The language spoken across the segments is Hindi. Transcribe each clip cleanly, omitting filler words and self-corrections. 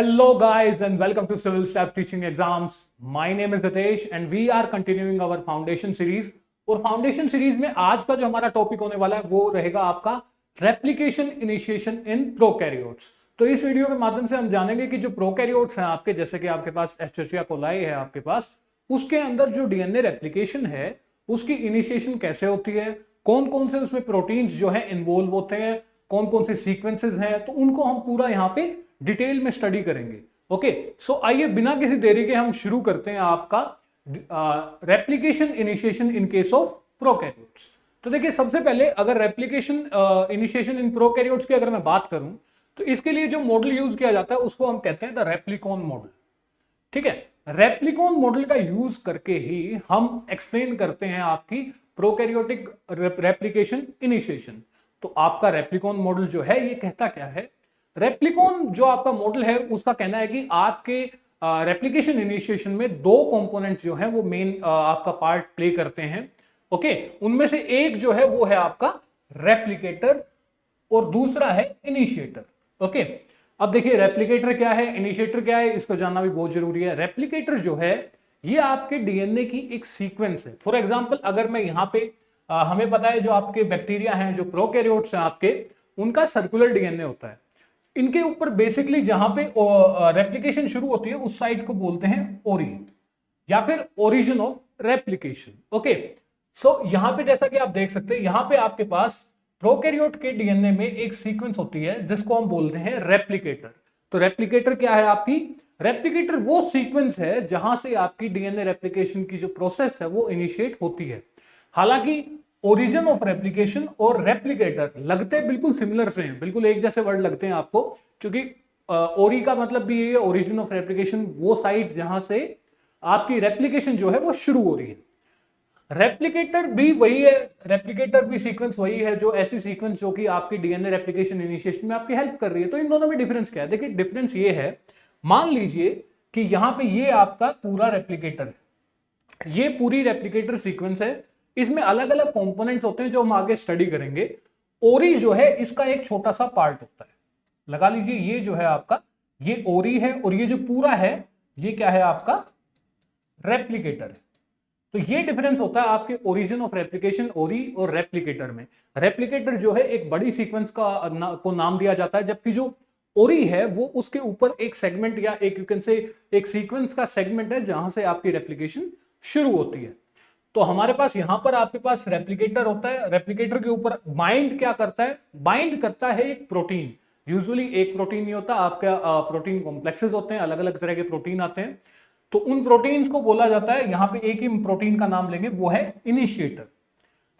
Hello guys and welcome to Civil Staff Teaching Exams. My name is Hitesh and we are continuing our foundation series. और फाउंडेशन सीरीज में आज का जो हमारा टॉपिक होने वाला है वो रहेगा आपका रेप्लिकेशन इनिशिएशन इन प्रोकैरियोट्स। तो इस वीडियो के माध्यम से हम जानेंगे कि जो प्रोकैरियोट्स हैं आपके, जैसे कि आपके पास एस्चेरिचिया कोलाई है आपके पास, उसके अंदर जो डीएनए रेप्लिकेशन है उसकी इनिशिएशन कैसे होती है, कौन कौन से उसमें प्रोटीन्स जो है इन्वॉल्व होते हैं, कौन कौन से सीक्वेंसेस हैं, तो उनको हम पूरा यहाँ पे डिटेल में स्टडी करेंगे। ओके, सो आइए बिना किसी देरी के हम शुरू करते हैं आपका replication initiation in case of prokaryotes. तो देखिए, सबसे पहले अगर रेप्लिकेशन इनिशिएशन इन प्रोकैरियोट्स की अगर मैं बात करूं तो इसके लिए जो मॉडल यूज किया जाता है उसको हम कहते हैं द रेप्लिकॉन मॉडल। ठीक है, रेप्लिकॉन मॉडल का यूज करके ही हम एक्सप्लेन करते हैं आपकी प्रोकैरियोटिक रेप्लिकेशन इनिशिएशन। तो आपका रेप्लिकॉन मॉडल जो है ये कहता क्या है? रेप्लिकॉन जो आपका मॉडल है उसका कहना है कि आपके रेप्लिकेशन इनिशिएशन में दो कंपोनेंट्स जो हैं वो मेन आपका पार्ट प्ले करते हैं। ओके, उनमें से एक जो है वो है आपका रेप्लिकेटर और दूसरा है इनिशिएटर। ओके, अब देखिए रेप्लिकेटर क्या है, इनिशिएटर क्या है, इसको जानना भी बहुत जरूरी है। रेप्लिकेटर जो है ये आपके डीएनए की एक सीक्वेंस है। फॉर एग्जांपल अगर मैं यहाँ पे हमें पता है जो आपके बैक्टीरिया हैं, जो प्रोकैरियोट्स हैं आपके, उनका सर्कुलर डीएनए होता है। इनके ऊपर बेसिकली जहां पे रेप्लिकेशन शुरू होती है उस साइट को बोलते हैं ओरी या फिर ओरिजिन ऑफ रेप्लिकेशन। ओके, सो यहां पे जैसा कि आप देख सकते हैं यहां पे आपके पास प्रोकैरियोट के डीएनए में एक सीक्वेंस होती है जिसको हम बोलते हैं रेप्लिकेटर। तो रेप्लिकेटर क्या है आपकी? रेप्लिकेटर वो सीक्वेंस है जहां से आपकी डीएनए रेप्लिकेशन की जो प्रोसेस है वो इनिशिएट होती है। हालांकि ओरिजिन ऑफ रेप्लिकेशन और रेप्लिकेटर लगते बिल्कुल सिमिलर से हैं, बिल्कुल एक जैसे वर्ड लगते हैं आपको, क्योंकि ओरी का मतलब भी ये है, ओरिजिन ऑफ रेप्लिकेशन, वो साइट जहां से आपकी रेप्लिकेशन जो है वो शुरू हो रही है। रेप्लिकेटर भी वही है, रेप्लिकेटर भी सीक्वेंस वही है, जो ऐसी सीक्वेंस जो कि आपकी डीएनए रेप्लिकेशन इनिशिएशन में आपकी हेल्प कर रही है। तो इन दोनों में डिफरेंस क्या है? देखिए डिफरेंस ये है, मान लीजिए कि यहां पे ये आपका पूरा रेप्लिकेटर है, ये पूरी रेप्लिकेटर सीक्वेंस है, इसमें अलग अलग कंपोनेंट्स होते हैं जो हम आगे स्टडी करेंगे। ओरी जो है इसका एक छोटा सा पार्ट होता है। लगा लीजिए ये जो है आपका, ये ओरी है और ये जो पूरा है ये क्या है आपका? रेप्लिकेटर है। तो ये डिफरेंस होता है आपके ओरिजिन ऑफ रेप्लिकेशन ओरी और रेप्लिकेटर में। रेप्लिकेटर जो है एक बड़ी सीक्वेंस को नाम दिया जाता है, जबकि जो ओरी है वो उसके ऊपर एक सेगमेंट या एक यू कैन से एक सीक्वेंस का सेगमेंट है जहां से आपकी रेप्लिकेशन शुरू होती है। तो हमारे पास यहां पर आपके पास रेप्लिकेटर होता है, रेप्लिकेटर के ऊपर बाइंड क्या करता है? बाइंड करता है एक प्रोटीन। यूजुअली एक प्रोटीन नहीं होता, आपका प्रोटीन कॉम्प्लेक्सेस होते हैं, अलग अलग तरह के प्रोटीन आते हैं। तो उन प्रोटीन्स को बोला जाता है, यहां पे एक ही प्रोटीन का नाम लेंगे, वो है इनिशिएटर।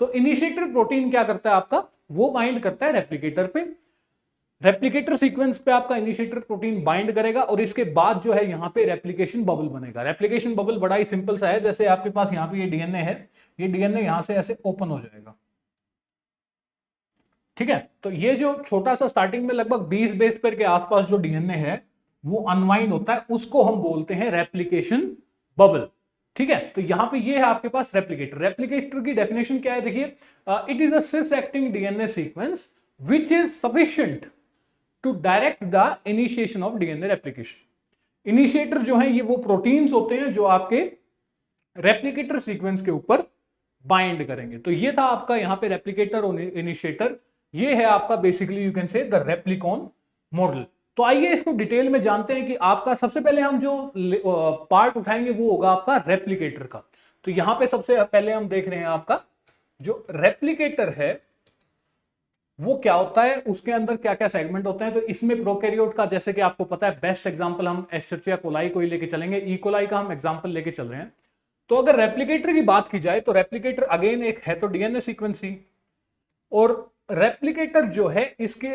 तो इनिशिएटर प्रोटीन क्या करता है आपका? वो बाइंड करता है रेप्लिकेटर पे, रेप्लिकेटर सीक्वेंस पे आपका इनिशिएटर प्रोटीन बाइंड करेगा और इसके बाद जो है यहाँ पे रेप्लिकेशन बबल बनेगा। रेप्लिकेशन बबल बड़ा ही सिंपल सा है, जैसे आपके पास यहाँ पे ये डीएनए है, ये डीएनए यहां से ऐसे ओपन हो जाएगा। ठीक है, तो ये जो छोटा सा स्टार्टिंग में लगभग 20 बेस पेयर के आसपास जो डीएनए है वो अनवाइंड होता है, उसको हम बोलते हैं रेप्लिकेशन बबल। ठीक है, तो यहां पे ये है आपके पास रेप्लिकेटर। रेप्लिकेटर की डेफिनेशन क्या है? देखिए, it is a cis acting DNA sequence which is sufficient to direct the initiation of DNA replication. Initiator जो है ये वो प्रोटीन्स होते हैं जो आपके रेप्लिकेटर सीक्वेंस के ऊपर बाइंड करेंगे। तो ये था आपका यहाँ पे रेप्लिकेटर और इनिशिएटर। ये है आपका basically you can say the replicon model. तो आइए इसको डिटेल में जानते हैं कि आपका सबसे पहले हम जो पार्ट उठाएंगे वो होगा आपका रेप्लिकेटर का। तो यहां पे सबसे पहले हम देख रहे हैं आपका जो रेप्लिकेटर है वो क्या होता है, उसके अंदर क्या क्या सेगमेंट होते हैं। तो इसमें प्रोकैरियोट का, जैसे कि आपको पता है, बेस्ट एग्जांपल हम एस्चेरिचिया कोलाई को ही लेके चलेंगे, ई कोलाई का हम एग्जांपल लेके चल रहे हैं। तो अगर रेप्लिकेटर की बात की जाए तो रेप्लिकेटर अगेन एक है तो डीएनए सीक्वेंस ही, और रेप्लिकेटर जो है इसके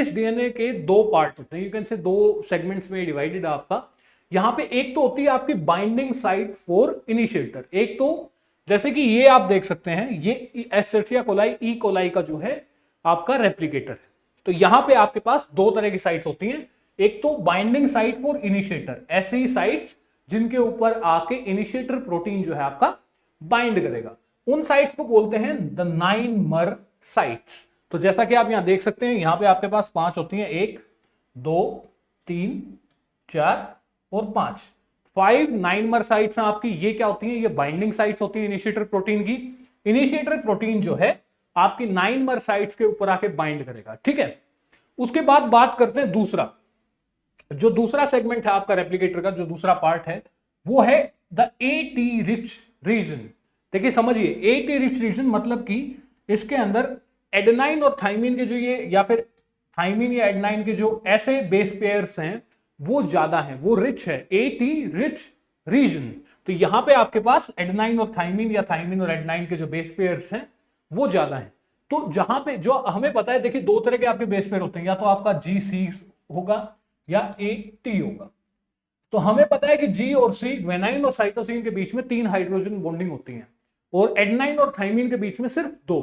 इस डीएनए के दो पार्ट होते हैं, यू कैन से दो सेगमेंट्स में डिवाइडेड आपका। यहां पे एक तो होती है आपकी बाइंडिंग साइट फॉर इनिशिएटर, एक तो जैसे कि ये आप देख सकते हैं ये एस्चेरिचिया कोलाई ई कोलाई का जो है आपका रेप्लिकेटर है। तो यहां पे आपके पास दो तरह की साइट्स होती हैं, एक तो बाइंडिंग साइट फॉर इनिशिएटर, ऐसे ही साइट्स जिनके ऊपर आके इनिशिएटर प्रोटीन जो है आपका बाइंड करेगा, उन साइट्स को बोलते हैं द 9 मर साइट्स। तो जैसा कि आप यहां देख सकते हैं, यहां पे आपके पास 5 होती हैं, 1 2 3 4 और 5। 5 9 साइट्स हैं आपकी, ये क्या होती हैं? ये बाइंडिंग साइट्स होती है इनिशिएटर प्रोटीन की। इनिशिएटर प्रोटीन जो है आपकी 9 साइट्स के ऊपर आके बाइंड करेगा, ठीक है। उसके बाद बात करते हैं दूसरा, जो दूसरा सेगमेंट है आपका रेप्लिकेटर का, जो दूसरा पार्ट है वो है द एटी रिच रीजन। देखिए समझिए, एटी रिच रीजन मतलब कि इसके अंदर एडेनाइन और थाइमिन के जो ये, या फिर थाइमिन या एडेनाइन के जो ऐसे बेस पेयर्स हैं वो ज्यादा हैं, वो रिच है, एटी रिच रीजन। तो यहां पे आपके पास एडेनाइन और थाइमिन या थाइमिन और एडेनाइन के जो बेस पेयर्स हैं वो ज्यादा हैं। तो जहां पे जो हमें पता है, देखिए दो तरह के आपके बेस पेयर होते हैं, या तो आपका जी सी होगा या ए टी होगा। तो हमें पता है कि जी और सी, ग्वेनाइन और साइटोसिन के बीच में 3 हाइड्रोजन बॉन्डिंग होती है और एडेनाइन और थाइमिन के बीच में सिर्फ 2।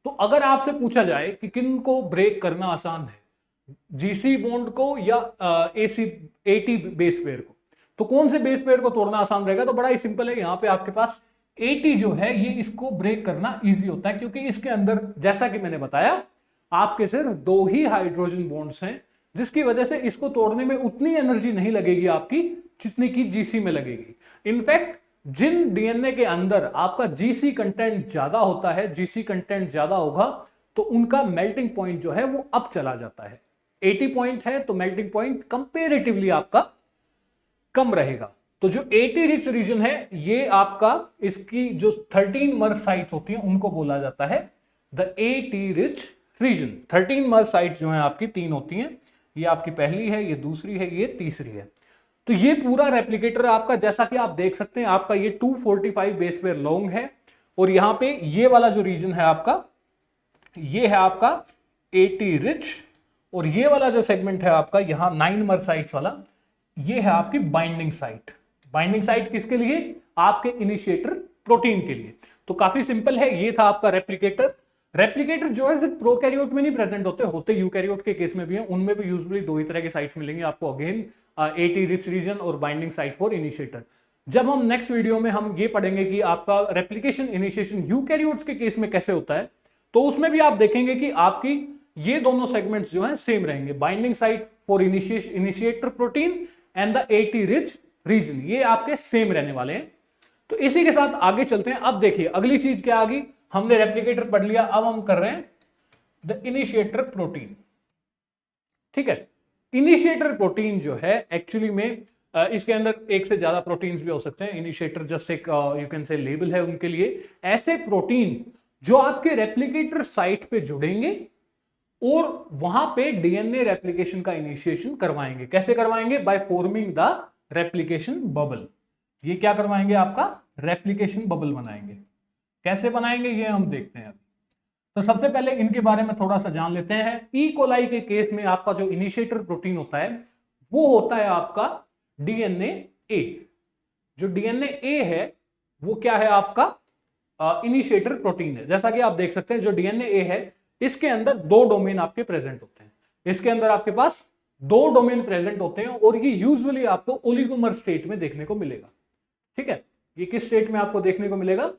तो अगर आपसे पूछा जाए कि किन को ब्रेक करना आसान है, जीसी बॉन्ड को या एसी एटी बेस पेयर को, तो कौन से बेस पेयर को तोड़ना आसान रहेगा? तो बड़ा ही सिंपल है, यहां पे आपके पास एटी जो है ये इसको ब्रेक करना इजी होता है, क्योंकि इसके अंदर जैसा कि मैंने बताया आपके सिर्फ 2 ही हाइड्रोजन बॉन्ड्स हैं, जिसकी वजह से इसको तोड़ने में उतनी एनर्जी नहीं लगेगी आपकी जितनी की जीसी में लगेगी। इनफैक्ट जिन डीएनए के अंदर आपका जीसी कंटेंट ज्यादा होता है, जीसी कंटेंट ज्यादा होगा तो उनका मेल्टिंग पॉइंट जो है वो अप चला जाता है। 80 पॉइंट है तो मेल्टिंग पॉइंट कंपेरेटिवली आपका कम रहेगा। तो जो 80 रिच रीजन है ये आपका, इसकी जो 13 मर्ज साइट्स होती हैं उनको बोला जाता है the 80 rich region. 13 merge sites जो है आपकी 3 होती हैं, ये आपकी पहली है, ये दूसरी है, ये तीसरी है। तो ये पूरा रेप्लिकेटर आपका, जैसा कि आप देख सकते हैं, आपका ये 245 बेस पेयर लॉन्ग है और यहां पे ये वाला जो रीजन है आपका, ये है आपका 80 रिच, और ये वाला जो सेगमेंट है आपका यहां 9 मर्ज साइट्स वाला, ये है आपकी बाइंडिंग साइट। बाइंडिंग साइट किसके लिए? आपके इनिशिएटर प्रोटीन के लिए। तो काफी सिंपल है, ये था आपका रेप्लिकेटर। रेप्लिकेटर जो है सिर्फ प्रोकैरियोट में नहीं प्रेजेंट होते यूकैरियोट के केस में भी है, उनमें भी यूजुअली 2 ही तरह के साइट्स मिलेंगे आपको, अगेन 80 रिच रीजन और बाइंडिंग साइट फॉर इनिशिएटर। जब हम नेक्स्ट वीडियो में हम ये पढ़ेंगे कि आपका रेप्लिकेशन इनिशिएशन यूकैरियोट्स के केस में कैसे होता है, तो उसमें भी आप देखेंगे कि आपकी ये दोनों सेगमेंट्स जो हैं सेम रहेंगे, binding site for initiator protein and the 80 rich region, ये आपके सेम रहने वाले हैं। तो इसी के साथ आगे चलते हैं। अब देखिए अगली चीज क्या आ गई, हमने रेप्लिकेटर पढ़ लिया, अब हम कर रहे हैं द इनिशिएटर प्रोटीन। ठीक है, इनिशिएटर प्रोटीन जो है एक्चुअली में इसके अंदर एक से ज्यादा प्रोटीन्स भी हो सकते हैं। इनिशिएटर जस्ट एक यू कैन से लेबल है उनके लिए, ऐसे प्रोटीन जो आपके रेप्लिकेटर साइट पे जुड़ेंगे और वहां पे डीएनए रेप्लिकेशन का इनिशिएशन करवाएंगे। कैसे करवाएंगे? By forming the replication bubble. ये क्या करवाएंगे? आपका रेप्लिकेशन बबल बनाएंगे। कैसे बनाएंगे ये हम देखते हैं। तो सबसे पहले इनके बारे में थोड़ा सा जान लेते हैं। ई कोलाई के केस में आपका जो इनिशिएटर प्रोटीन होता है वो होता है आपका डीएनए ए। जो डीएनए ए है वो क्या है? आपका इनिशिएटर प्रोटीन है। जैसा कि आप देख सकते हैं जो डीएनए ए है इसके अंदर 2 डोमेन आपके प्रेजेंट होते हैं। इसके अंदर आपके पास 2 डोमेन प्रेजेंट होते हैं और ये यूजुअली आपको ओलिगोमर स्टेट में देखने को मिलेगा। ठीक है, ये किस स्टेट में आपको देखने को मिलेगा?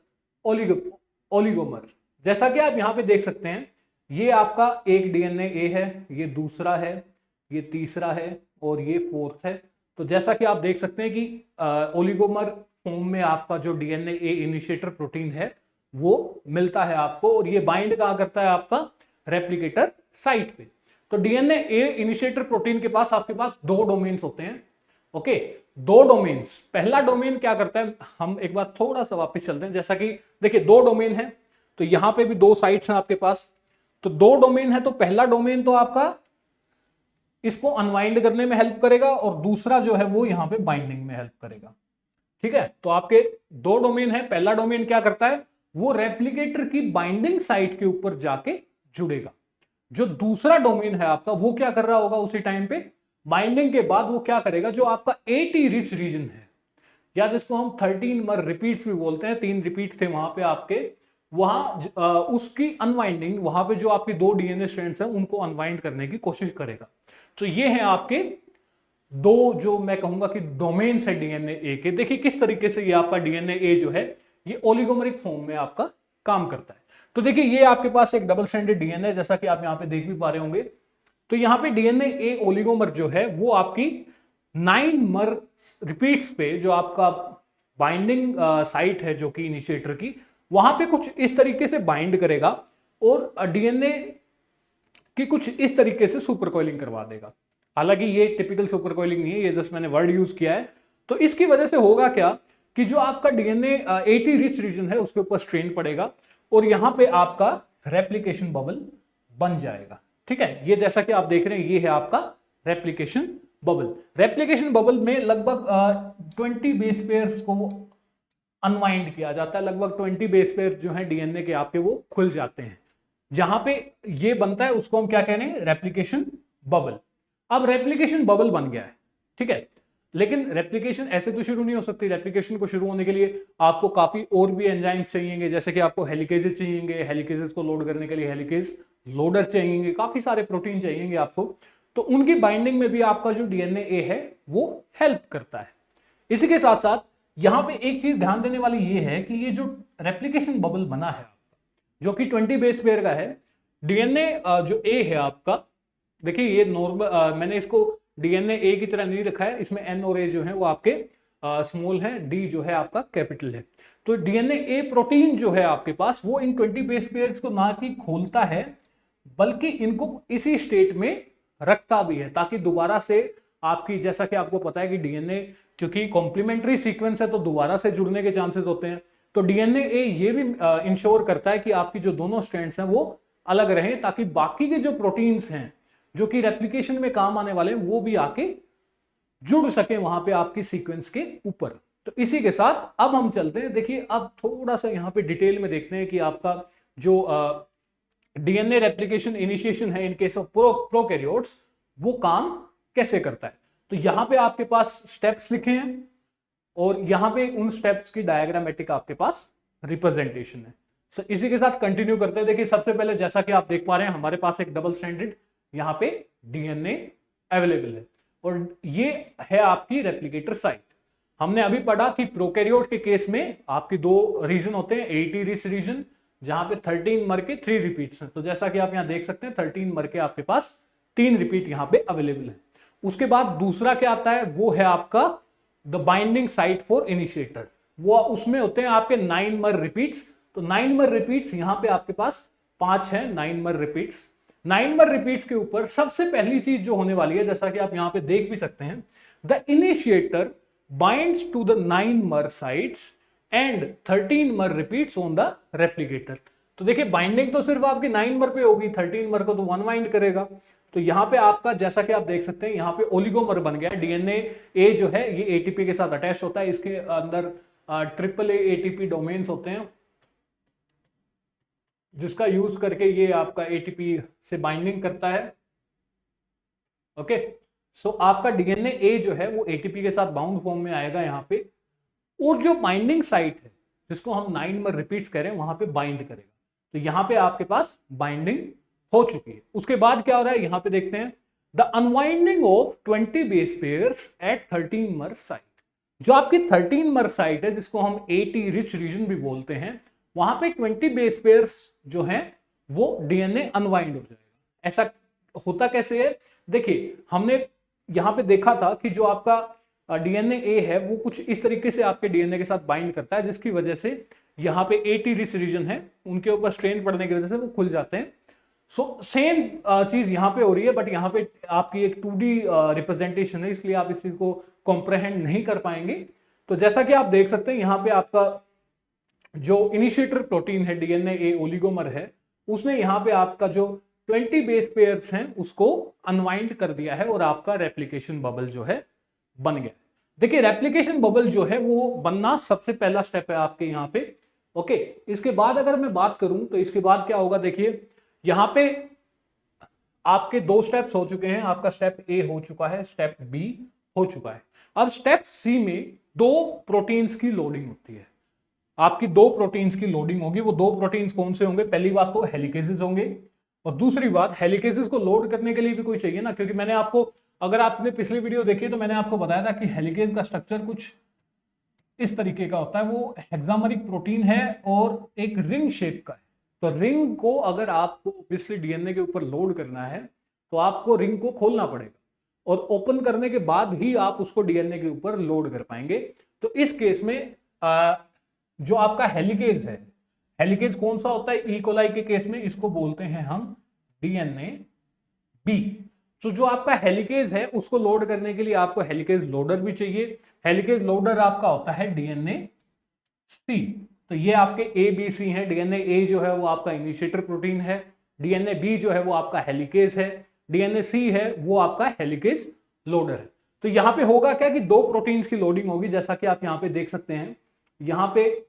ओलिगोमर। जैसा कि आप यहां पे देख सकते हैं, ये आपका एक डीएनए ए है, ये दूसरा है, ये तीसरा है और ये फोर्थ है। तो जैसा कि आप देख सकते हैं कि ओलिगोमर फॉर्म में आपका जो डीएनए ए इनिशिएटर प्रोटीन है वो मिलता है आपको, और ये बाइंड कहां करता है? आपका रेप्लिकेटर साइट पे। तो डीएनए ए इनिशिएटर प्रोटीन के पास आपके पास 2 डोमेन्स होते हैं। Okay, 2 domains. पहला डोमेन क्या करता है? हम एक बार थोड़ा सा वापस चलते हैं। जैसा कि देखिए 2 डोमेन है, तो यहां पे भी 2 साइट्स हैं आपके पास। तो 2 डोमेन है, तो पहला डोमेन तो आपका इसको अनवाइंड करने में हेल्प करेगा और दूसरा जो है वो यहां पे बाइंडिंग में हेल्प करेगा। ठीक है, तो आपके 2 डोमेन है। पहला डोमेन क्या करता है? वो रेप्लिकेटर की बाइंडिंग साइट के ऊपर जाके जुड़ेगा। जो दूसरा डोमेन है आपका वो क्या कर रहा होगा उसी टाइम पे? बाइंडिंग के बाद वो क्या करेगा? जो आपका 80 रिच रीजन है, या जिसको हम 13 मर रिपीट्स भी बोलते हैं, 3 रिपीट थे वहां पे आपके, वहां उसकी अनवाइंडिंग, वहां पे जो आपकी 2 डीएनए स्ट्रैंड्स हैं उनको अनवाइंड करने की कोशिश करेगा। तो ये है आपके 2 जो मैं कहूंगा कि डोमेन्स है डीएनए ए के। देखिए किस तरीके से ये आपका डीएनए ए जो है ये ओलिगोमेरिक फॉर्म में आपका काम करता है। तो देखिए ये आपके पास एक डबल स्ट्रैंडेड डीएनए, जैसा कि आप यहां पे देख भी पा रहे होंगे। तो यहां पे डीएनए ए ओलिगोमर जो है वो आपकी 9 मर रिपीट्स पे जो आपका बाइंडिंग साइट है जो कि इनिशिएटर की, वहां पे कुछ इस तरीके से बाइंड करेगा और डीएनए की कुछ इस तरीके से सुपर कॉइलिंग करवा देगा। हालांकि ये टिपिकल सुपर कॉइलिंग नहीं है, ये जस्ट मैंने वर्ड यूज किया है। तो इसकी वजह से होगा क्या कि जो आपका डीएनए एटी रिच रीजन है उसके ऊपर स्ट्रेन पड़ेगा और यहां पे आपका रेप्लिकेशन बबल बन जाएगा। ठीक है, ये जैसा कि आप देख रहे हैं ये है आपका रेप्लिकेशन बबल। रेप्लिकेशन बबल में लगभग 20 बेस पेयर्स को अनवाइंड किया जाता है, लगभग 20 बेस पेयर जो है डीएनए के आपके वो खुल जाते हैं। जहां पे ये बनता है उसको हम क्या कह रहे हैं, रेप्लिकेशन बबल। अब रेप्लिकेशन बबल बन गया है, ठीक है, लेकिन रेप्लिकेशन ऐसे तो शुरू नहीं हो सकती। रेप्लिकेशन को शुरू होने के लिए आपको काफी और भी एंजाइम्स चाहिएंगे, जैसे कि आपको हेलिकेजेस चाहिएंगे, हेलिकेजेस को लोड करने के लिए हेलिकेज लोडर चाहिएंगे, काफी सारे प्रोटीन चाहिएंगे आपको। तो उनकी बाइंडिंग में भी आपका जो डीएनए है वो हेल्प करता है। इसी के साथ साथ यहां पे एक चीज ध्यान देने वाली ये है कि ये जो रेप्लिकेशन बबल बना है जो कि 20 बेस पेयर का है, डीएनए जो ए है आपका, देखिए ये नॉर्मल मैंने इसको डीएनए ए की तरह नहीं रखा है, इसमें एन और ए जो है वो आपके स्मॉल है, डी जो है आपका कैपिटल है। तो डीएनए ए प्रोटीन जो है आपके पास वो इन 20 बेस पेयर्स को ना कि खोलता है बल्कि इनको इसी स्टेट में रखता भी है, ताकि दोबारा से आपकी, जैसा कि आपको पता है कि डीएनए क्योंकि कॉम्प्लीमेंट्री सीक्वेंस है तो दोबारा से जुड़ने के चांसेस होते हैं। तो डीएनए ये भी इंश्योर करता है कि आपकी जो दोनों स्ट्रैंड्स हैं वो अलग रहें, ताकि बाकी के जो प्रोटीन्स हैं जो कि रेप्लिकेशन में काम आने वाले हैं वो भी आके जुड़ सके वहां पे आपकी सीक्वेंस के ऊपर। तो इसी के साथ अब हम चलते हैं, देखिए अब थोड़ा सा यहाँ पे डिटेल में देखते हैं कि आपका जो डीएनए रेप्लिकेशन इनिशिएशन है इन केस ऑफ प्रोकैरियोट्स वो काम कैसे करता है। तो यहां पे आपके पास स्टेप्स लिखे हैं और यहां पे उन स्टेप्स की डायग्रामेटिक आपके पास रिप्रेजेंटेशन है। सो इसी के साथ कंटिन्यू करते हैं। देखिए सबसे पहले जैसा कि आप देख पा रहे हैं हमारे पास एक डबल स्ट्रैंडेड यहां पे डीएनए अवेलेबल है और ये है आपकी रेप्लिकेटर साइट। हमने अभी पढ़ा कि प्रोकैरियोट के केस में आपके दो रीजन होते हैं, 80 रिच रीजन जहां पे 13 मर के 3 रिपीट्स हैं। तो जैसा कि आप यहां देख सकते हैं 13 मर के आपके पास 3 रिपीट यहां पे अवेलेबल है। उसके बाद दूसरा क्या आता है, वो है आपका the binding site for initiator, वो उसमें होते हैं आपके 9 मर रिपीट्स। तो 9 मर रिपीट्स यहां पे आपके पास 5 है 9 मर रिपीट्स। 9 मर रिपीट्स के ऊपर सबसे पहली चीज जो होने वाली है, जैसा कि आप यहां पे देख भी सकते हैं, the initiator binds to the 9 mer sites and 13 मर रिपीट्स ऑन द रेप्लिकेटर। तो देखिए बाइंडिंग तो सिर्फ आपकी 9 मर पे होगी, 13 मर को तो अनवाइंड करेगा। तो यहां पे आपका जैसा कि आप देख सकते हैं यहां पे ओलिगोमर बन गया है। डीएनए ए जो है ये एटीपी के साथ अटैच होता है, इसके अंदर ट्रिपल एटीपी डोमेन्स होते हैं जिसका यूज करके ये आपका एटीपी से बाइंडिंग करता है। ओके, सो आपका डीएनए ए जो है वो एटीपी के साथ बाउंड फॉर्म में आएगा यहाँ पे, और जो बाइंडिंग साइट है जिसको हम 9 मर रिपीट्स कह रहे हैं वहां पे बाइंड करेगा। तो यहां पे आपके पास बाइंडिंग हो चुकी है। उसके बाद क्या हो रहा है यहां पे देखते हैं, the unwinding of 20 base pairs at 13 mer site. जो आपकी 13 मर साइट है जिसको हम 80 रिच रीजन भी बोलते हैं, वहां पे 20 बेस पेयर्स जो हैं वो डीएनए अनवाइंड हो जाएगा। ऐसा होता कैसे है, देखिए हमने यहां पे देखा था कि जो आपका डीएनए ए है वो कुछ इस तरीके से आपके डीएनए के साथ बाइंड करता है, जिसकी वजह से यहाँ पे 80 रिच रीजन है उनके ऊपर स्ट्रेन पड़ने की वजह से वो खुल जाते हैं। सो सेम चीज यहाँ पे हो रही है, बट यहाँ पे आपकी एक 2D रिप्रेजेंटेशन है, इसलिए आप इस चीज को कॉम्प्रहेंड नहीं कर पाएंगे। तो जैसा कि आप देख सकते हैं यहाँ पे आपका जो इनिशिएटर प्रोटीन है डीएनए ए ओलिगोमर है, उसने यहाँ पे आपका जो 20 बेस पेयर्स हैं उसको अनवाइंड कर दिया है और आपका रेप्लिकेशन बबल जो है बन गया। देखिए रेप्लिकेशन बबल जो है वो बनना सबसे पहला स्टेप है आपके यहाँ पे। ओके, इसके बाद अगर मैं बात करूं तो इसके बाद क्या होगा, देखिए यहां पे आपके 2 स्टेप्स हो चुके हैं, आपका स्टेप ए हो चुका है, स्टेप बी हो चुका है। अब स्टेप सी में 2 प्रोटीन्स की लोडिंग होती है। आपकी 2 प्रोटीन्स की लोडिंग होगी। वो 2 प्रोटीन्स कौन से होंगे, पहली बात तो हेलिकेजेस होंगे और दूसरी बात हेलिकेजेस को लोड करने के लिए भी कोई चाहिए ना, क्योंकि मैंने आपको, अगर आपने पिछली वीडियो देखी तो मैंने आपको बताया था कि हेलिकेज का स्ट्रक्चर कुछ इस तरीके का होता है। वो हेक्सामेरिक प्रोटीन है और एक रिंग शेप का है। तो रिंग को अगर आपको ऑब्वियसली डीएनए के ऊपर लोड करना है तो आपको रिंग को खोलना पड़ेगा। और ओपन करने के बाद ही आप उसको डीएनए के ऊपर लोड कर पाएंगे। तो इस केस में जो आपका हेलिकेज है, हेलिकेज कौन सा होता है? ई कोलाई के केस में इसको बोलते हैं हम डीएनए बी। तो जो आपका हेलिकेज है उसको लोड करने के लिए आपको हेलिकेज लोडर भी चाहिए। हेलिकेज लोडर आपका होता है डीएनए सी। तो ये आपके ए बी सी है। डीएनए ए जो है वो आपका इनिशिएटर प्रोटीन है, डीएनए बी जो है वो आपका हेलिकेज है, डीएनए सी है वो आपका हेलिकेज लोडर है। तो यहां पे होगा क्या कि दो प्रोटीन्स की लोडिंग होगी, जैसा कि आप यहां पे देख सकते हैं। यहां पे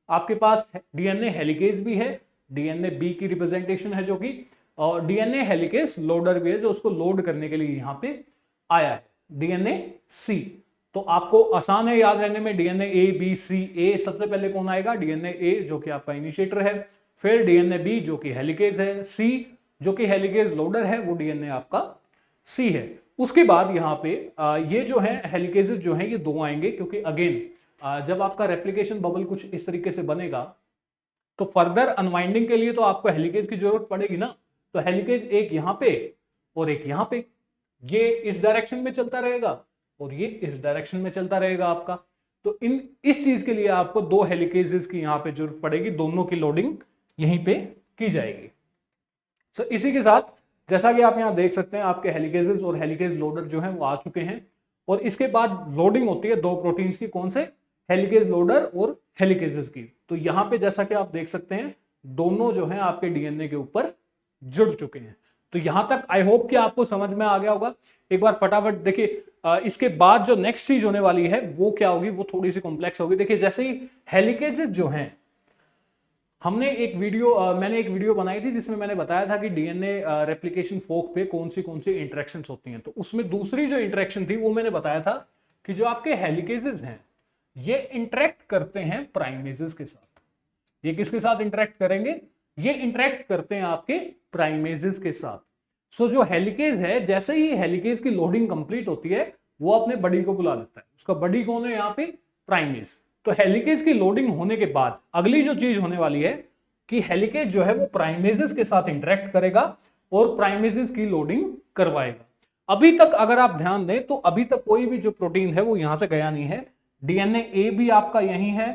आपके पास डीएनए हेलिकेज भी है, डीएनए बी की रिप्रेजेंटेशन है जो कि, और डीएनए हेलिकेज लोडर भी है जो उसको लोड करने के लिए यहां पे आया है, डीएनए सी। तो आपको आसान है याद रहने में, डीएनए ए बी सी। ए सबसे पहले कौन आएगा? डीएनए ए जो कि आपका इनिशिएटर है, फिर डीएनए बी जो कि हेलिकेज है, सी जो कि हेलिकेज लोडर है, वो डीएनए आपका सी है। उसके बाद यहाँ पे ये जो है हेलिकेजेस जो है ये दो आएंगे, क्योंकि अगेन जब आपका रेप्लिकेशन बबल कुछ इस तरीके से बनेगा तो फर्दर अनवाइंडिंग के लिए तो आपको हेलिकेज की जरूरत पड़ेगी ना। तो हेलिकेज एक यहाँ पे और एक यहाँ पे, ये इस डायरेक्शन में चलता रहेगा और ये इस डायरेक्शन में चलता रहेगा आपका। तो इस चीज के लिए आपको दो हेलिकेजेस की यहाँ पे जरूरत पड़ेगी, दोनों की लोडिंग यहीं पे की जाएगी। सो इसी के साथ जैसा कि आप यहाँ देख सकते हैं आपके हेलिकेजेस और हेलिकेज लोडर जो है वो आ चुके हैं। और इसके बाद लोडिंग होती है दो प्रोटीन्स की, कौन से? हेलिकेज लोडर और हेलिकेजेस की। तो यहाँ पे जैसा कि आप देख सकते हैं दोनों जो है आपके डीएनए के ऊपर जुड़ चुके हैं। तो यहां तक आई होप कि आपको समझ में आ गया होगा। एक बार फटाफट देखिए, इसके बाद जो नेक्स्ट चीज होने वाली है वो क्या होगी, वो थोड़ी सी कॉम्प्लेक्स होगी। देखिए जैसे ही हेलिकेजेस जो हैं, मैंने एक वीडियो बनाई थी जिसमें मैंने बताया था कि डीएनए रेप्लिकेशन फोक पे कौन सी इंटरेक्शंस होती हैं। तो उसमें दूसरी जो इंटरेक्शन थी वो मैंने बताया था कि जो आपके हेलिकेजेस हैं ये इंटरेक्ट करते हैं प्राइमेजेस के साथ। ये किसके साथ इंटरेक्ट करेंगे? ये इंटरेक्ट करते हैं आपके प्राइमेजेस के साथ। सो जो हेलिकेज है, जैसे ही हेलिकेज की लोडिंग कंप्लीट होती है वो अपने बडी को बुला लेता है। उसका बडी कौन है यहाँ पे? प्राइमेज। तो हेलिकेज की लोडिंग होने के बाद अगली जो चीज होने वाली है कि हेलिकेज जो है वो प्राइमेजेस के साथ इंटरेक्ट करेगा और प्राइमेजेस की लोडिंग करवाएगा। अभी तक अगर आप ध्यान दें तो अभी तक कोई भी जो प्रोटीन है वो यहां से गया नहीं है। डीएनए ए भी आपका यही है,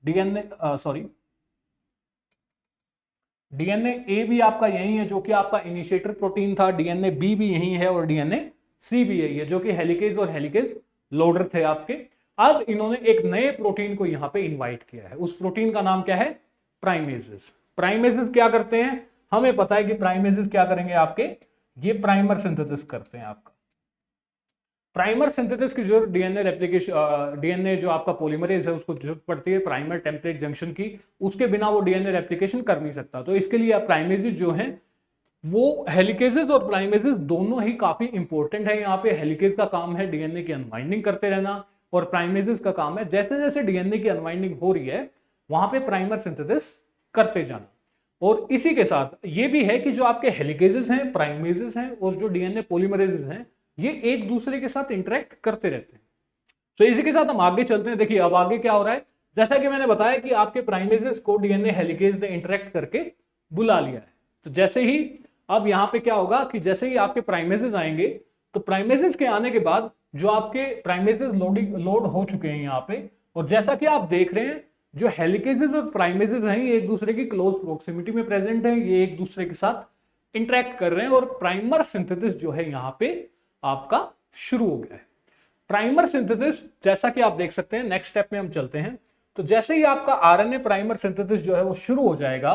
डीएनए ए भी आपका यही है जो कि आपका इनिशिएटर प्रोटीन था, डीएनए बी भी यही है और डीएनए सी भी यही है जो कि हेलिकेज और हेलिकेज लोडर थे आपके। अब इन्होंने एक नए प्रोटीन को यहां पे इनवाइट किया है। उस प्रोटीन का नाम क्या है? प्राइमेजेस। प्राइमेजेस क्या करते हैं? हमें पता है कि प्राइमेजेस क्या करेंगे आपके, ये प्राइमर सिंथेसिस करते हैं आपका। प्राइमर सिंथेसिस की जरूरत डीएनए रेप्लिकेशन, डीएनए जो आपका पॉलीमरेज है उसको जरूरत पड़ती है प्राइमर टेम्पलेट जंक्शन की। उसके बिना वो डीएनए रेप्लिकेशन कर नहीं सकता। तो इसके लिए प्राइमेजेस जो हैं वो, हेलिकेजेस और प्राइमेजेस दोनों ही काफी इंपॉर्टेंट है। यहाँ पे हेलिकेज का काम है डीएनए की अनवाइंडिंग करते रहना और प्राइमेजेस का काम है जैसे जैसे डीएनए की अनवाइंडिंग हो रही है वहां पे प्राइमर सिंथेसिस करते जाना। और इसी के साथ ये भी है कि जो आपके हेलिकेजेस हैं, प्राइमेजेस हैं और जो डीएनए पॉलीमरेजेस हैं ये एक दूसरे के साथ इंटरेक्ट करते रहते हैं। तो इसी के साथ हम आगे चलते हैं। देखिए अब आगे क्या हो रहा है, जैसा कि मैंने बताया कि आपके प्राइमेजेस को डीएनए हेलिकेज ने इंटरेक्ट करके बुला लिया है। तो जैसे ही अब यहाँ पे क्या होगा कि जैसे ही आपके प्राइमेजेस आएंगे तो प्राइमेजेस के आने के बाद जो आपके प्राइमेजेस लोड हो चुके हैं यहाँ पे, और जैसा कि आप देख रहे हैं जो हेलिकेजेस और प्राइमेजेस हैं ये एक दूसरे की क्लोज प्रोक्सिमिटी में प्रेजेंट है, ये एक दूसरे के साथ इंटरेक्ट कर रहे हैं और प्राइमर सिंथेसिस जो है यहाँ पे आपका शुरू हो गया है। प्राइमर सिंथेसिस जैसा कि आप देख सकते हैं, नेक्स्ट स्टेप में हम चलते हैं। तो जैसे ही आपका आरएनए प्राइमर सिंथेसिस जो है वो शुरू हो जाएगा,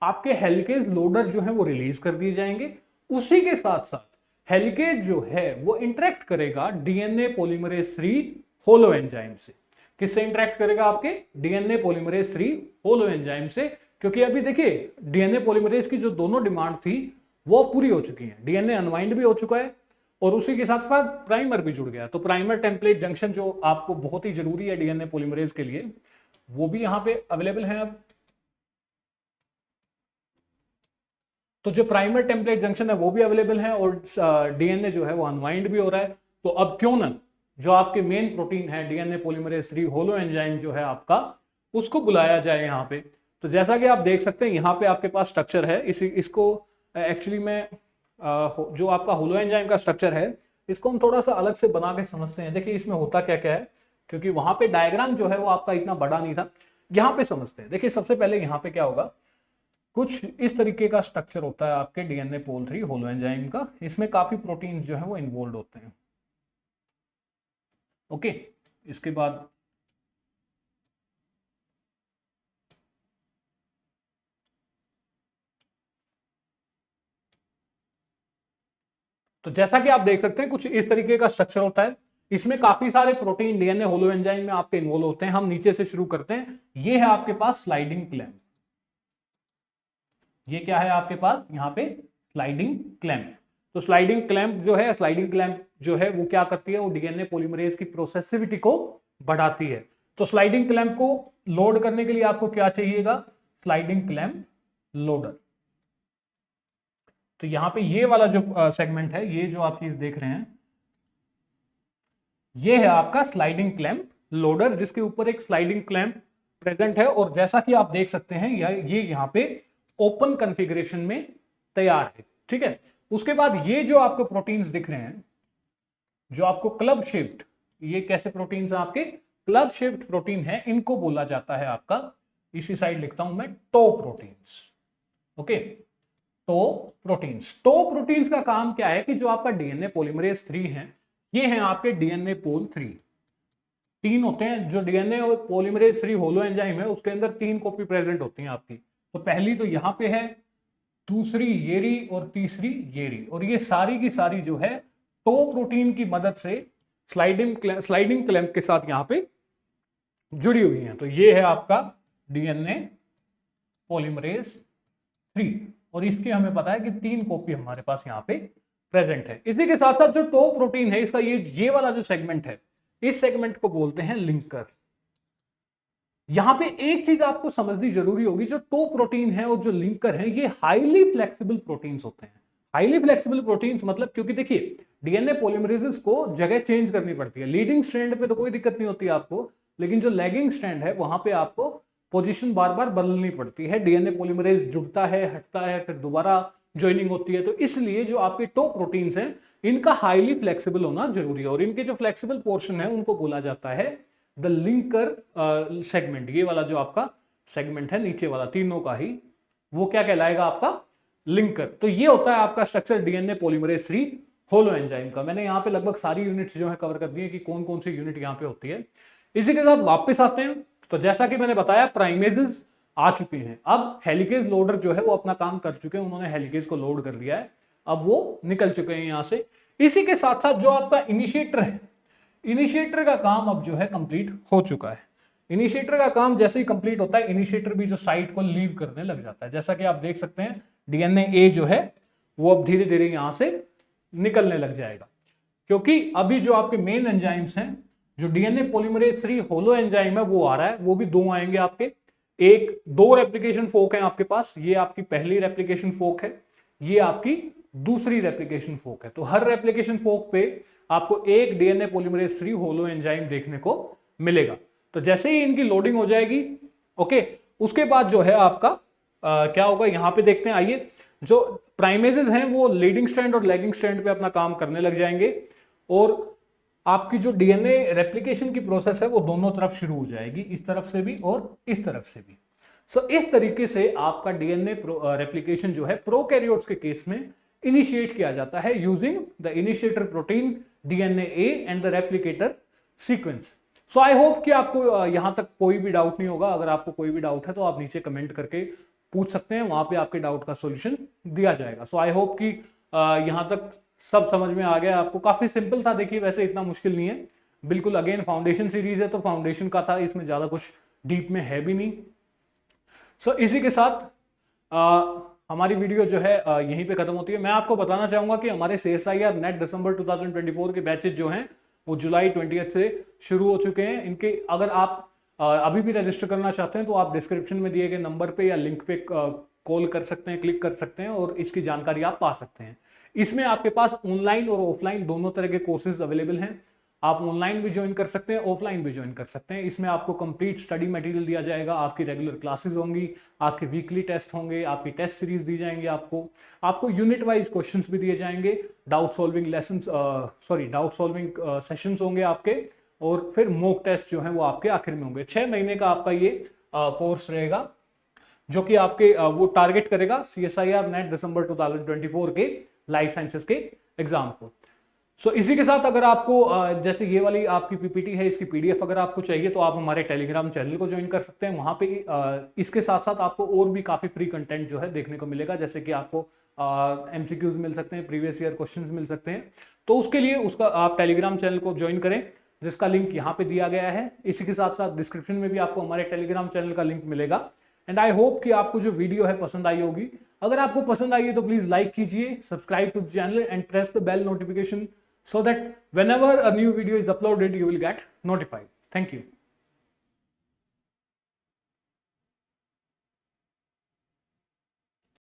आपके हेलिकेज लोडर जो है वो रिलीज कर दिए जाएंगे। उसी के साथ साथ हेलिकेज जो है वो इंटरेक्ट करेगा डीएनए पॉलीमरेज 3 होलो एंजाइम से। किससे इंटरेक्ट करेगा? आपके डीएनए पॉलीमरेज 3 होलो एंजाइम से। क्योंकि अभी देखिए डीएनए पॉलीमरेज की जो दोनों डिमांड थी वो पूरी हो चुकी है, डीएनए अनवाइंड भी हो चुका है और उसी के साथ साथ प्राइमर भी जुड़ गया। तो प्राइमर टेम्पलेट जंक्शन जो आपको बहुत ही जरूरी है डीएनए पॉलीमरेज के लिए, वो भी यहां पे अवेलेबल है अब। तो जो प्राइमर टेम्पलेट जंक्शन है वो भी अवेलेबल है और डीएनए जो है वो अनवाइंड भी हो रहा है। तो अब क्यों ना जो आपके मेन प्रोटीन है डीएनए पॉलीमरेज 3 होलो एंजाइम जो है आपका, उसको बुलाया जाए यहाँ पे। तो जैसा कि आप देख सकते हैं यहाँ पे आपके पास स्ट्रक्चर है, इसको एक्चुअली में जो आपका होलो एंजाइम का स्ट्रक्चर है इसको हम थोड़ा सा अलग से बना के समझते हैं। देखिए इसमें होता क्या क्या है, क्योंकि वहां पे डायग्राम जो है वो आपका इतना बड़ा नहीं था, यहाँ पे समझते हैं। देखिए सबसे पहले यहाँ पे क्या होगा, कुछ इस तरीके का स्ट्रक्चर होता है आपके डीएनए पोल 3 होलो एंजाइम का। इसमें काफी प्रोटीन्स जो है वो इन्वॉल्व होते हैं। ओके, इसके बाद तो जैसा कि आप देख सकते हैं कुछ इस तरीके का स्ट्रक्चर होता है। इसमें काफी सारे प्रोटीन डीएनए होलो एंजाइम में आपके इन्वॉल्व होते हैं। हम नीचे से शुरू करते हैं। ये है आपके पास स्लाइडिंग क्लैंप। ये क्या है आपके पास यहाँ पे, स्लाइडिंग क्लैंप। तो स्लाइडिंग क्लैंप जो है, स्लाइडिंग क्लैंप जो है वो क्या करती है, वो डीएनए पॉलीमरेज की प्रोसेसिविटी को बढ़ाती है। तो स्लाइडिंग क्लैंप को लोड करने के लिए आपको क्या चाहिएगा, स्लाइडिंग क्लैंप लोडर। तो यहां पे ये वाला जो सेगमेंट है, ये जो आप चीज देख रहे हैं, ये है आपका स्लाइडिंग क्लैंप लोडर, जिसके ऊपर एक स्लाइडिंग क्लैंप प्रेजेंट है। और जैसा कि आप देख सकते हैं ये यहां पे ओपन कॉन्फ़िगरेशन में तैयार है। ठीक है, उसके बाद ये जो आपको प्रोटीन्स दिख रहे हैं, जो आपको क्लब शेप्ड, ये कैसे प्रोटीन्स हैं आपके, क्लब शेप्ड प्रोटीन है, इनको बोला जाता है आपका, इसी साइड लिखता हूं मैं, two proteins. Okay, two proteins. Two proteins का काम क्या है कि जो आपका डीएनए पॉलीमरेज 3 है, ये हैं आपके डीएनए पोल 3। 3 होते हैं जो डीएनए पॉलीमरेज 3 होलो एंजाइम है, उसके अंदर 3 कॉपी प्रेजेंट होती हैं आपकी। तो पहली तो यहां पे है, दूसरी येरी और तीसरी येरी, और ये सारी की सारी जो है टो प्रोटीन की मदद से स्लाइडिंग क्लैंप के साथ यहां पे जुड़ी हुई हैं। तो ये है आपका डीएनए पॉलीमरेज 3, और इसकी हमें पता है कि 3 कॉपी हमारे पास यहाँ पे प्रेजेंट है। इसी के साथ साथ जो टो प्रोटीन है, इसका ये वाला जो सेगमेंट है, इस सेगमेंट को बोलते हैं लिंकर। यहां पे एक चीज आपको समझनी जरूरी होगी, जो टो प्रोटीन है और जो लिंकर है, ये हाईली फ्लेक्सिबल प्रोटीन्स होते हैं। हाईली फ्लेक्सिबल प्रोटीन्स मतलब, क्योंकि देखिए डीएनए पॉलीमरेजेस को जगह चेंज करनी पड़ती है। लीडिंग स्ट्रैंड पे तो कोई दिक्कत नहीं होती आपको, लेकिन जो लैगिंग स्ट्रैंड है वहां पे आपको पोजीशन बार बार बदलनी पड़ती है। डीएनए पॉलीमरेज जुड़ता है, हटता है, फिर दोबारा ज्वाइनिंग होती है। तो इसलिए जो आपके टो प्रोटीन्स हैं, इनका हाईली फ्लेक्सिबल होना जरूरी है, और इनके जो फ्लेक्सिबल पोर्शन है उनको बोला जाता है द लिंकर सेगमेंट। ये वाला जो आपका सेगमेंट है नीचे वाला, तीनों का ही, वो क्या कहलाएगा आपका, लिंकर। तो ये होता है आपका structure DNA polymerase 3 holo enzyme का। मैंने यहाँ पे लगभग सारी यूनिट्स जो है कवर कर दी है कि कौन कौन सी यूनिट यहाँ पे होती है। इसी के साथ वापस आते हैं। तो जैसा कि मैंने बताया, प्राइमेजेस आ चुके हैं, अब हेलिकेज लोडर जो है वो अपना काम कर चुके हैं, उन्होंने हेलिकेज को लोड कर दिया है, अब वो निकल चुके हैं यहां से। इसी के साथ साथ जो आपका इनिशिएटर है, इनिशिएटर का काम अब जो है कंप्लीट हो चुका है। इनिशिएटर का काम जैसे ही कंप्लीट होता है, इनिशिएटर भी जो साइट को लीव करने लग जाता है। जैसा कि आप देख सकते हैं, डीएनए ए जो है वो अब धीरे धीरे यहां से निकलने लग जाएगा, क्योंकि अभी जो आपके मेन एंजाइम्स हैं, जो डीएनए पॉलीमरेज 3 होलो एंजाइम है वो आ रहा है, वो भी 2 आएंगे आपके। एक 2 रेप्लिकेशन फोक है आपके पास, ये आपकी पहली रेप्लिकेशन फोक है, ये आपकी दूसरी रेप्लिकेशन फोक है। तो हर रेप्लिकेशन फोक पे आपको एक डीएनए पॉलीमरेज 3 होलो एंजाइम देखने को मिलेगा। तो जैसे ही इनकी लोडिंग हो जाएगी, ओके, उसके बाद जो है आपका क्या होगा, यहां पे देखते हैं। आइए, जो प्राइमेजेस हैं वो लीडिंग स्ट्रैंड और लैगिंग स्ट्रैंड पे अपना काम करने लग जाएंगे, और आपकी जो डीएनए रेप्लिकेशन की प्रोसेस है वो दोनों तरफ शुरू हो जाएगी, इस तरफ से भी और इस तरफ से भी। सो इस तरीके से आपका डीएनए रेप्लिकेशन जो है प्रोकैरियोट्स के केस में इनिशिएट किया जाता है using the initiator protein DNA A and the replicator sequence. So I hope कि आपको यहां तक कोई भी डाउट नहीं होगा। अगर आपको कोई भी डाउट है तो आप नीचे कमेंट करके पूछ सकते हैं, वहां पे आपके डाउट का सॉल्यूशन दिया जाएगा। सो आई होप कि यहां तक सब समझ में आ गया आपको। काफी सिंपल था, देखिए वैसे इतना मुश्किल नहीं है बिल्कुल। अगेन फाउंडेशन सीरीज है तो फाउंडेशन का था, इसमें ज्यादा कुछ डीप में है भी नहीं। सो इसी के साथ हमारी वीडियो जो है यहीं पे खत्म होती है। मैं आपको बताना चाहूंगा कि हमारे CSIR नेट दिसंबर 2024 के बैचेज जो हैं वो जुलाई 20 से शुरू हो चुके हैं। इनके अगर आप अभी भी रजिस्टर करना चाहते हैं तो आप डिस्क्रिप्शन में दिए गए नंबर पे या लिंक पे कॉल कर सकते हैं, क्लिक कर सकते हैं, और इसकी जानकारी आप पा सकते हैं। इसमें आपके पास ऑनलाइन और ऑफलाइन दोनों तरह के कोर्सेज अवेलेबल हैं। आप ऑनलाइन भी ज्वाइन कर सकते हैं, ऑफलाइन भी ज्वाइन कर सकते हैं। इसमें आपको कंप्लीट स्टडी मटेरियल दिया जाएगा, आपकी रेगुलर क्लासेस होंगी, आपके वीकली टेस्ट होंगे, आपकी टेस्ट सीरीज दी जाएंगी, आपको यूनिट वाइज क्वेश्चंस भी दिए जाएंगे, doubt solving lessons doubt solving sessions होंगे आपके, और फिर मॉक टेस्ट जो है वो आपके आखिर में होंगे। 6 महीने का आपका ये कोर्स रहेगा, जो कि आपके वो टारगेट करेगा CSIR नेट दिसंबर 2024 के लाइफ साइंसेस के एग्जाम को। सो इसी के साथ अगर आपको जैसे ये वाली आपकी पीपीटी है, इसकी PDF अगर आपको चाहिए तो आप हमारे टेलीग्राम चैनल को ज्वाइन कर सकते हैं। वहां पे इसके साथ साथ आपको और भी काफी फ्री कंटेंट जो है देखने को मिलेगा, जैसे कि आपको MCQs मिल सकते हैं, प्रीवियस ईयर क्वेश्चंस मिल सकते हैं। तो उसके लिए उसका आप टेलीग्राम चैनल को ज्वाइन करें, जिसका लिंक यहाँ पे दिया गया है। इसी के साथ साथ डिस्क्रिप्शन में भी आपको हमारे टेलीग्राम चैनल का लिंक मिलेगा। एंड आई होप कि आपको जो वीडियो है पसंद आई होगी। अगर आपको पसंद आई है तो प्लीज लाइक कीजिए, subscribe to the channel and press the bell notification so that whenever a new video is uploaded you will get notified. Thank you.